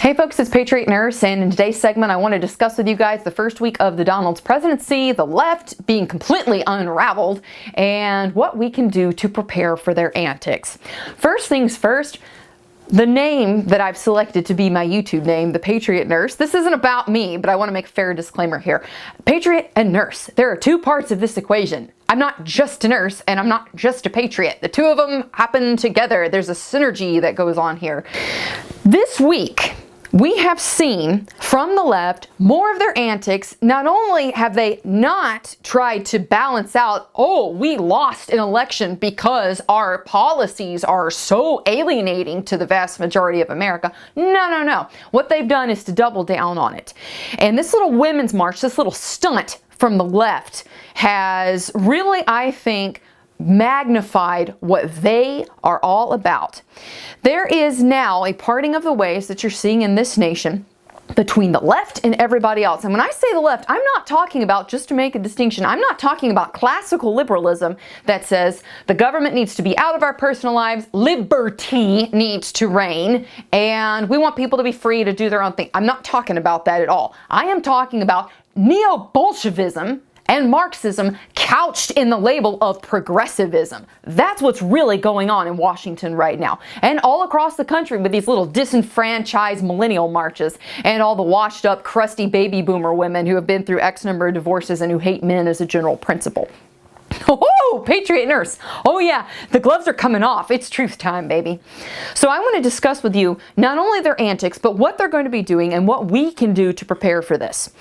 Hey folks, it's Patriot Nurse, and in today's segment I want to discuss with you guys the first week of the Donald's presidency, the left being completely unraveled, and what we can do to prepare for their antics. First things first, the name that I've selected to be my YouTube name, the Patriot Nurse, this isn't about me, but I want to make a fair disclaimer here. Patriot and nurse, there are two parts of this equation. I'm not just a nurse, and I'm not just a patriot. The two of them happen together. There's a synergy that goes on here. This week, we have seen from the left more of their antics. Not only have they not tried to balance out, oh, we lost an election because our policies are so alienating to the vast majority of America. No. What they've done is to double down on it. And this little women's march, this little stunt from the left has really, I think, magnified what they are all about. There is now a parting of the ways that you're seeing in this nation between the left and everybody else. And when I say the left, I'm not talking about, just to make a distinction, I'm not talking about classical liberalism that says the government needs to be out of our personal lives, liberty needs to reign, and we want people to be free to do their own thing. I'm not talking about that at all. I am talking about neo-Bolshevism and Marxism couched in the label of progressivism. That's what's really going on in Washington right now. And all across the country with these little disenfranchised millennial marches and all the washed up, crusty baby boomer women who have been through X number of divorces and who hate men as a general principle. Oh, Patriot Nurse. Oh yeah, the gloves are coming off. It's truth time, baby. So I want to discuss with you not only their antics, but what they're going to be doing and what we can do to prepare for this.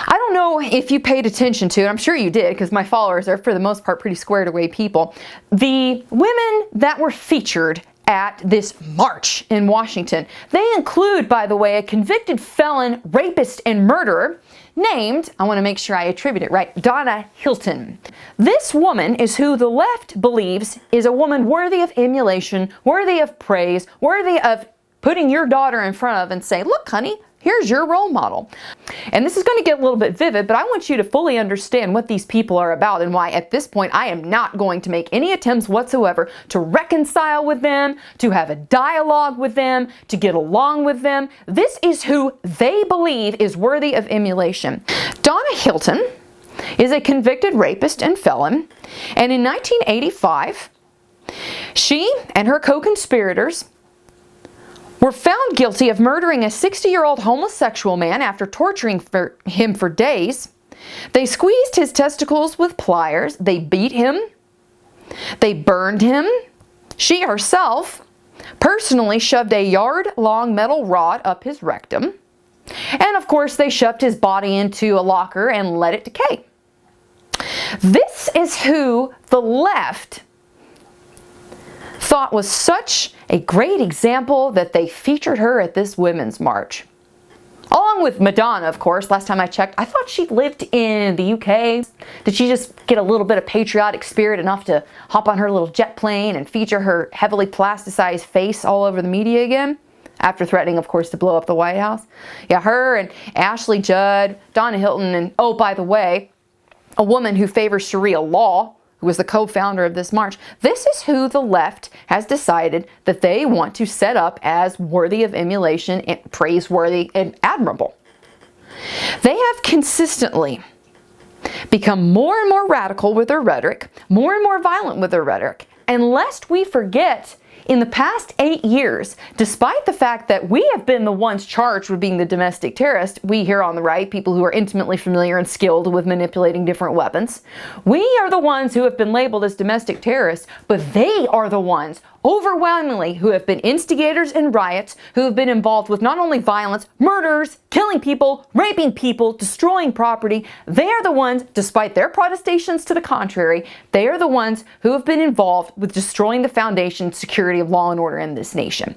I don't know if you paid attention to it. I'm sure you did, because my followers are, for the most part, pretty squared away people. The women that were featured at this march in Washington, they include, by the way, a convicted felon, rapist, and murderer named, I want to make sure I attribute it right, Donna Hilton. This woman is who the left believes is a woman worthy of emulation, worthy of praise, worthy of putting your daughter in front of and saying, look, honey, here's your role model. And this is going to get a little bit vivid, but I want you to fully understand what these people are about and why at this point I am not going to make any attempts whatsoever to reconcile with them, to have a dialogue with them, to get along with them. This is who they believe is worthy of emulation. Donna Hilton is a convicted rapist and felon, and in 1985, she and her co-conspirators were found guilty of murdering a 60-year-old homosexual man after torturing him for days. They squeezed his testicles with pliers. They beat him. They burned him. She herself personally shoved a yard-long metal rod up his rectum. And of course, they shoved his body into a locker and let it decay. This is who the left thought was such a great example that they featured her at this women's march. Along with Madonna, of course. Last time I checked, I thought she lived in the UK. Did she just get a little bit of patriotic spirit enough to hop on her little jet plane and feature her heavily plasticized face all over the media again? After threatening, of course, to blow up the White House. Yeah, her and Ashley Judd, Donna Hilton, and oh, by the way, a woman who favors Sharia law, who was the co-founder of this march. This is who the left has decided that they want to set up as worthy of emulation, and praiseworthy, and admirable. They have consistently become more and more radical with their rhetoric, more and more violent with their rhetoric. And lest we forget, in the past 8 years, despite the fact that we have been the ones charged with being the domestic terrorist, we here on the right, people who are intimately familiar and skilled with manipulating different weapons, we are the ones who have been labeled as domestic terrorists, but they are the ones overwhelmingly who have been instigators in riots, who have been involved with not only violence, murders, killing people, raping people, destroying property. They are the ones, despite their protestations to the contrary, they are the ones who have been involved with destroying the foundation, security of law and order in this nation.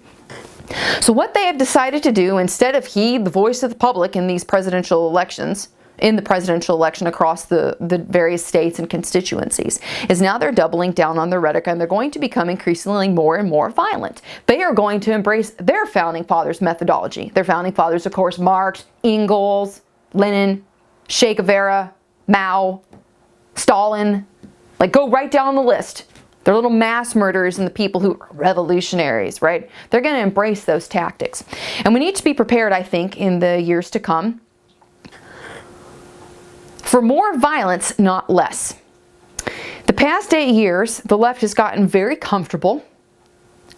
So what they have decided to do, instead of heed the voice of the public in these presidential elections, in the presidential election across the various states and constituencies, is now they're doubling down on their rhetoric, and they're going to become increasingly more and more violent. They are going to embrace their founding fathers' methodology. Their founding fathers, of course, Marx, Engels, Lenin, Che Guevara, Mao, Stalin. Like, go right down the list. They're little mass murderers and the people who are revolutionaries, right? They're going to embrace those tactics. And we need to be prepared, I think, in the years to come for more violence, not less. The past 8 years, the left has gotten very comfortable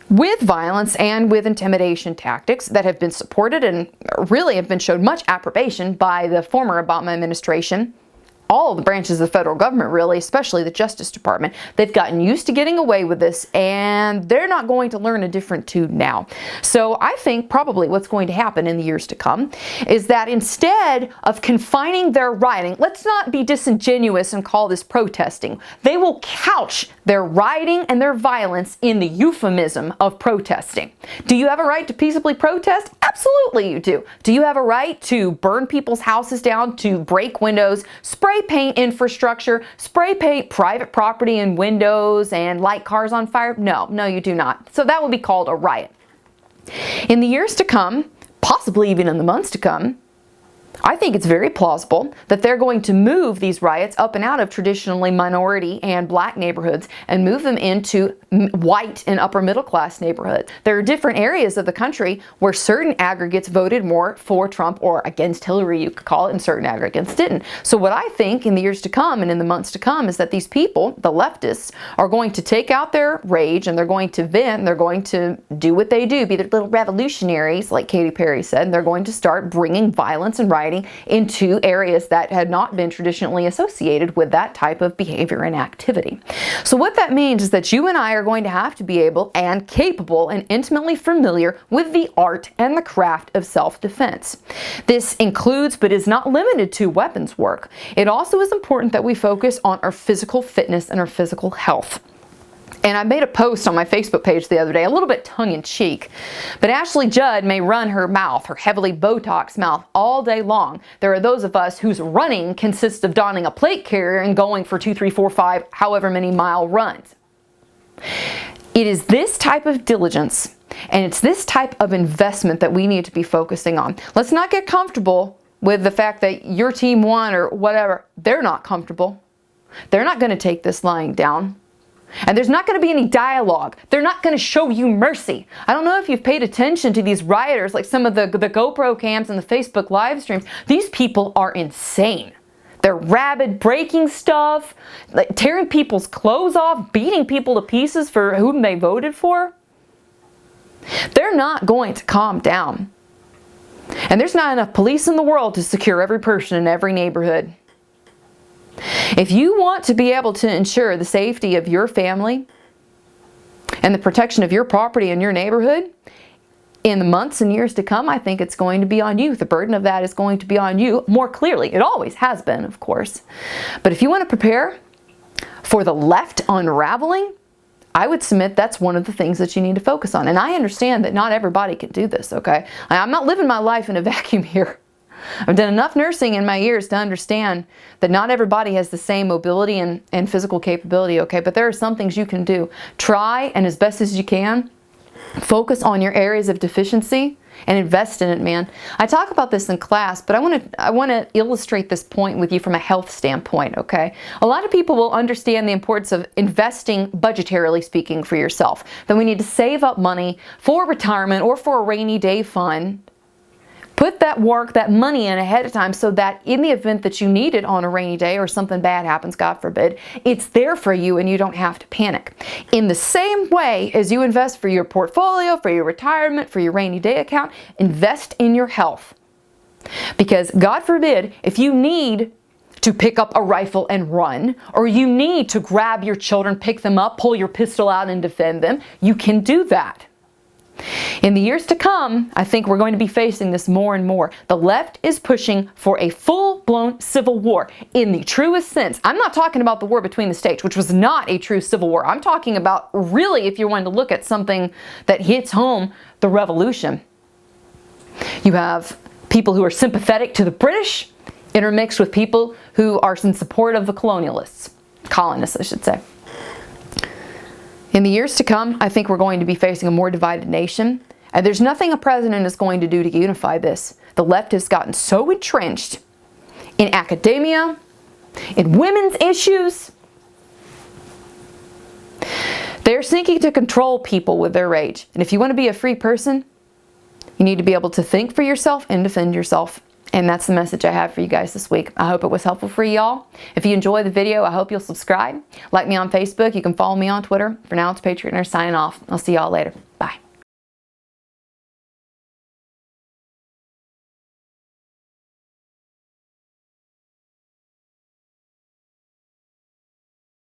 with violence and with intimidation tactics that have been supported and really have been shown much approbation by the former Obama administration. All of the branches of the federal government, really, especially the Justice Department. They've gotten used to getting away with this, and they're not going to learn a different tune now. So I think probably what's going to happen in the years to come is that instead of confining their rioting, let's not be disingenuous and call this protesting. They will couch their rioting and their violence in the euphemism of protesting. Do you have a right to peaceably protest? Absolutely you do. Do you have a right to burn people's houses down, to break windows, spray paint infrastructure, spray paint private property and windows, and light cars on fire? No, you do not. So that would be called a riot. In the years to come, possibly even in the months to come, I think it's very plausible that they're going to move these riots up and out of traditionally minority and black neighborhoods and move them into white and upper middle class neighborhoods. There are different areas of the country where certain aggregates voted more for Trump or against Hillary, you could call it, and certain aggregates didn't. So what I think in the years to come and in the months to come is that these people, the leftists, are going to take out their rage and they're going to vent and they're going to do what they do, be the little revolutionaries, like Katy Perry said, and they're going to start bringing violence and rioting into areas that had not been traditionally associated with that type of behavior and activity. So what that means is that you and I are going to have to be able and capable and intimately familiar with the art and the craft of self-defense. This includes, but is not limited to, weapons work. It also is important that we focus on our physical fitness and our physical health. And I made a post on my Facebook page the other day, a little bit tongue-in-cheek, but Ashley Judd may run her mouth, her heavily Botox mouth, all day long. There are those of us whose running consists of donning a plate carrier and going for 2, 3, 4, 5, however many mile runs. It is this type of diligence and it's this type of investment that we need to be focusing on. Let's not get comfortable with the fact that your team won or whatever. They're not comfortable. They're not going to take this lying down. And there's not going to be any dialogue. They're not going to show you mercy. I don't know if you've paid attention to these rioters, like some of the GoPro cams and the Facebook live streams. These people are insane. They're rabid, breaking stuff, like tearing people's clothes off, beating people to pieces for whom they voted for. They're not going to calm down. And there's not enough police in the world to secure every person in every neighborhood. If you want to be able to ensure the safety of your family and the protection of your property and your neighborhood in the months and years to come, I think it's going to be on you. The burden of that is going to be on you more clearly. It always has been, of course. But if you want to prepare for the left unraveling, I would submit that's one of the things that you need to focus on. And I understand that not everybody can do this, okay? I'm not living my life in a vacuum here. I've done enough nursing in my years to understand that not everybody has the same mobility and physical capability, okay? But there are some things you can do. Try, and as best as you can, focus on your areas of deficiency and invest in it, man. I talk about this in class, but I want to illustrate this point with you from a health standpoint, okay? A lot of people will understand the importance of investing, budgetarily speaking, for yourself. That we need to save up money for retirement or for a rainy day fund. Put that money in ahead of time so that in the event that you need it on a rainy day or something bad happens, God forbid, it's there for you and you don't have to panic. In the same way as you invest for your portfolio, for your retirement, for your rainy day account, invest in your health. Because God forbid, if you need to pick up a rifle and run, or you need to grab your children, pick them up, pull your pistol out and defend them, you can do that. In the years to come, I think we're going to be facing this more and more. The left is pushing for a full-blown civil war in the truest sense. I'm not talking about the war between the states, which was not a true civil war. I'm talking about, really, if you're wanting to look at something that hits home, the revolution. You have people who are sympathetic to the British intermixed with people who are in support of the colonialists. Colonists, I should say. In the years to come, I think we're going to be facing a more divided nation, and there's nothing a president is going to do to unify this. The left has gotten so entrenched in academia, in women's issues. They're seeking to control people with their rage. And if you want to be a free person, you need to be able to think for yourself and defend yourself. And that's the message I have for you guys this week. I hope it was helpful for y'all. If you enjoyed the video, I hope you'll subscribe. Like me on Facebook. You can follow me on Twitter. For now, it's Patriot Nurse signing off. I'll see y'all later.